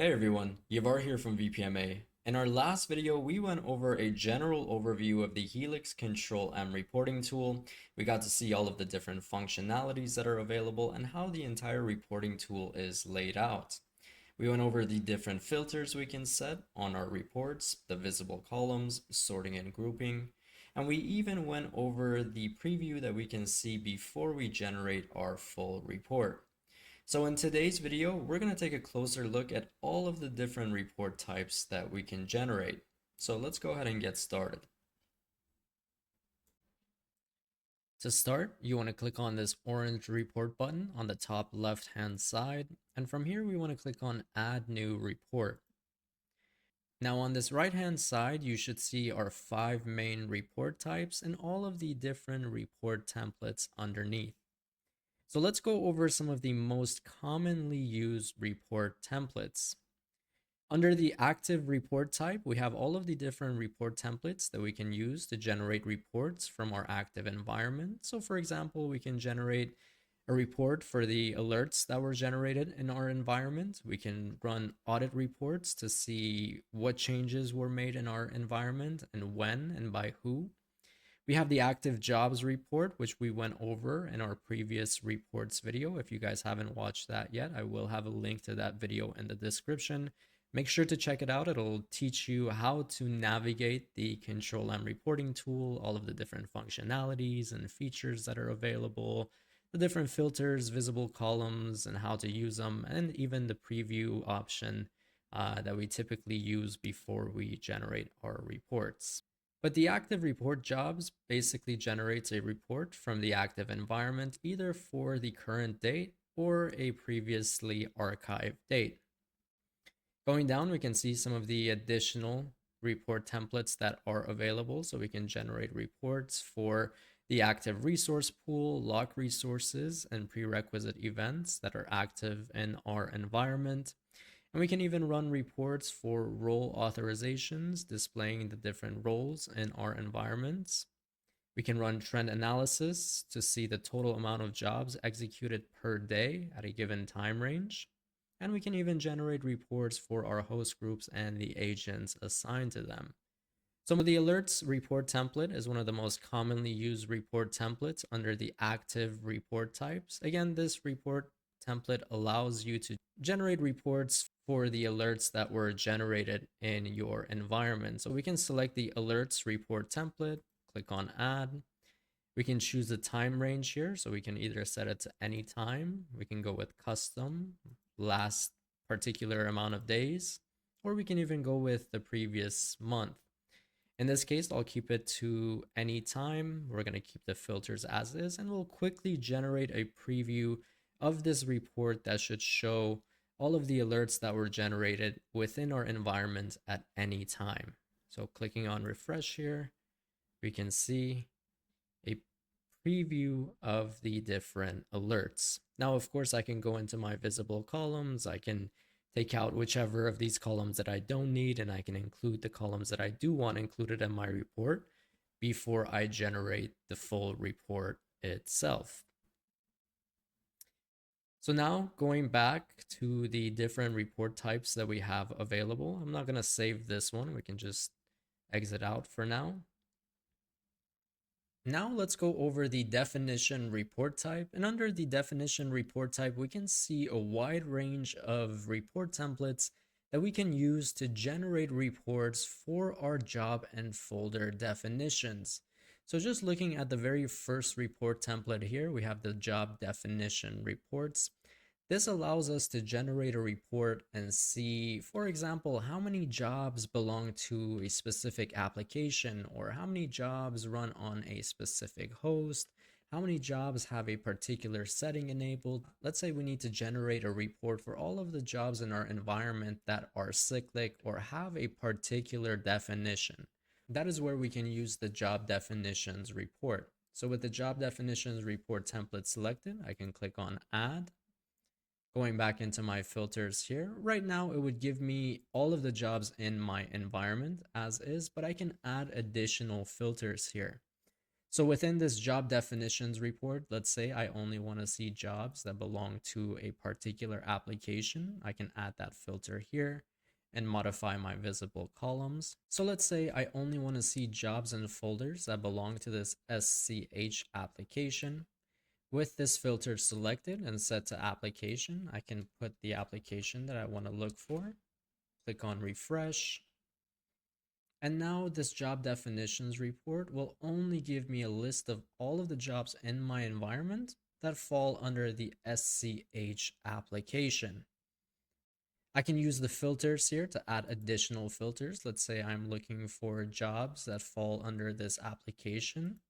Hey everyone, Yavar here from VPMA. In our last video, we went over a general overview of the Helix Control-M reporting tool. We got to see all of the different functionalities that are available and how the entire reporting tool is laid out. We went over the different filters we can set on our reports, the visible columns, sorting and grouping, and we even went over the preview that we can see before we generate our full report. So in today's video, we're going to take a closer look at all of the different report types that we can generate. So let's go ahead and get started. To start, you want to click on this orange report button on the top left-hand side. And from here, we want to click on Add New Report. Now on this right-hand side, you should see our 5 main report types and all of the different report templates underneath. So let's go over some of the most commonly used report templates. Under the active report type, we have all of the different report templates that we can use to generate reports from our active environment. So for example, we can generate a report for the alerts that were generated in our environment. We can run audit reports to see what changes were made in our environment and when and by who. We have the active jobs report, which we went over in our previous reports video. If you guys haven't watched that yet, I will have a link to that video in the description. Make sure to check it out. It'll teach you how to navigate the Control-M reporting tool, all of the different functionalities and features that are available, the different filters, visible columns, and how to use them, and even the preview option that we typically use before we generate our reports. But the active report jobs basically generates a report from the active environment either for the current date or a previously archived date. Going down, we can see some of the additional report templates that are available. So we can generate reports for the active resource pool, lock resources, and prerequisite events that are active in our environment. And we can even run reports for role authorizations, displaying the different roles in our environments. We can run trend analysis to see the total amount of jobs executed per day at a given time range. And we can even generate reports for our host groups and the agents assigned to them. Some of the alerts report template is one of the most commonly used report templates under the active report types. Again, this report template allows you to generate reports for the alerts that were generated in your environment. So we can select the alerts report template, click on add. We can choose the time range here. So we can either set it to any time. We can go with custom, last particular amount of days, or we can even go with the previous month. In this case, I'll keep it to any time. We're going to keep the filters as is, and we'll quickly generate a preview of this report that should show all of the alerts that were generated within our environment at any time. So clicking on refresh here, we can see a preview of the different alerts. Now, of course, I can go into my visible columns. I can take out whichever of these columns that I don't need, and I can include the columns that I do want included in my report before I generate the full report itself. So now going back to the different report types that we have available, I'm not going to save this one. We can just exit out for now. Now let's go over the definition report type. And under the definition report type, we can see a wide range of report templates that we can use to generate reports for our job and folder definitions. So just looking at the very first report template here, we have the job definition reports. This allows us to generate a report and see, for example, how many jobs belong to a specific application, or how many jobs run on a specific host, how many jobs have a particular setting enabled. Let's say we need to generate a report for all of the jobs in our environment that are cyclic or have a particular definition. That is where we can use the job definitions report. So with the job definitions report template selected, I can click on add. Going back into my filters here, right now it would give me all of the jobs in my environment as is, but I can add additional filters here. So within this job definitions report, let's say I only want to see jobs that belong to a particular application. I can add that filter here and modify my visible columns. So let's say I only want to see jobs and folders that belong to this SCH application. With this filter selected and set to application, I can put the application that I want to look for, click on refresh, and now this job definitions report will only give me a list of all of the jobs in my environment that fall under the SCH application. I can use the filters here to add additional filters. Let's say I'm looking for jobs that fall under this application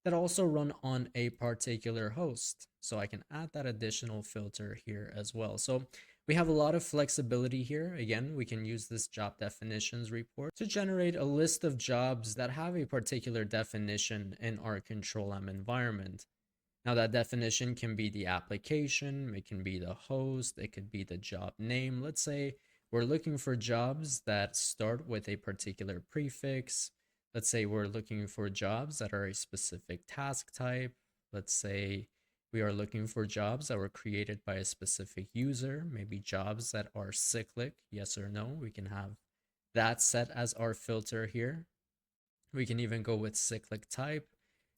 that also run on a particular host. So I can add that additional filter here as well. So we have a lot of flexibility here. Again, we can use this job definitions report to generate a list of jobs that have a particular definition in our Control-M environment. Now that definition can be the application, it can be the host, it could be the job name. Let's say we're looking for jobs that start with a particular prefix. Let's say we're looking for jobs that are a specific task type. Let's say we are looking for jobs that were created by a specific user, maybe jobs that are cyclic, yes or no. We can have that set as our filter here. We can even go with cyclic type.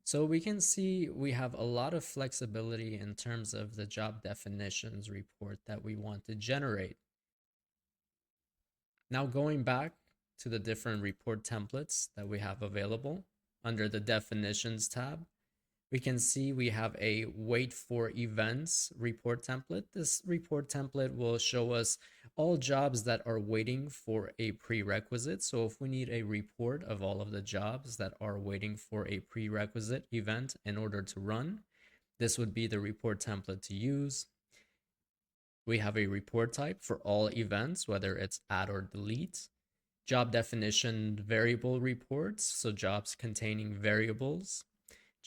So we can see we have a lot of flexibility in terms of the job definitions report that we want to generate. Now going back to the different report templates that we have available under the definitions tab, we can see we have a wait for events report template. This report template will show us all jobs that are waiting for a prerequisite. So if we need a report of all of the jobs that are waiting for a prerequisite event in order to run, this would be the report template to use. We have a report type for all events, whether it's add or delete. Job definition variable reports, so jobs containing variables.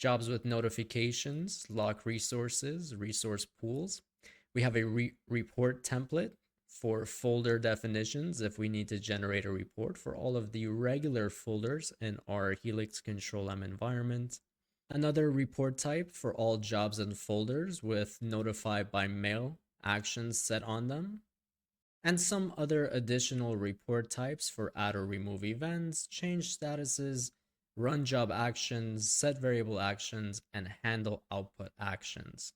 Jobs with notifications, lock resources, resource pools. We have a report template for folder definitions if we need to generate a report for all of the regular folders in our Helix Control-M environment. Another report type for all jobs and folders with notify by mail actions set on them. And some other additional report types for add or remove events, change statuses, run job actions, set variable actions, and handle output actions.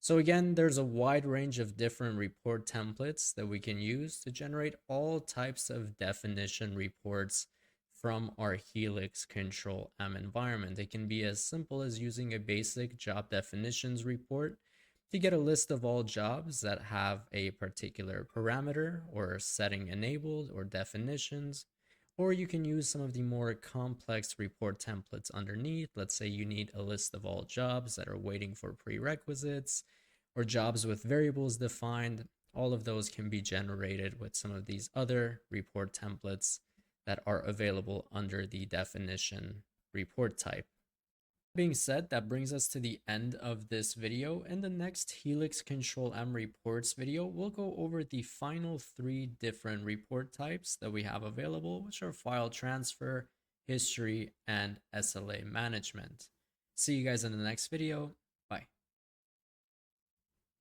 So again, there's a wide range of different report templates that we can use to generate all types of definition reports from our Helix Control-M environment. It can be as simple as using a basic job definitions report to get a list of all jobs that have a particular parameter or setting enabled or definitions. Or you can use some of the more complex report templates underneath. Let's say you need a list of all jobs that are waiting for prerequisites or jobs with variables defined. All of those can be generated with some of these other report templates that are available under the definition report type. Being said, that brings us to the end of this video. In the next Helix Control-M reports video, we'll go over the final 3 different report types that we have available, which are file transfer, history, and SLA management. See you guys in the next video.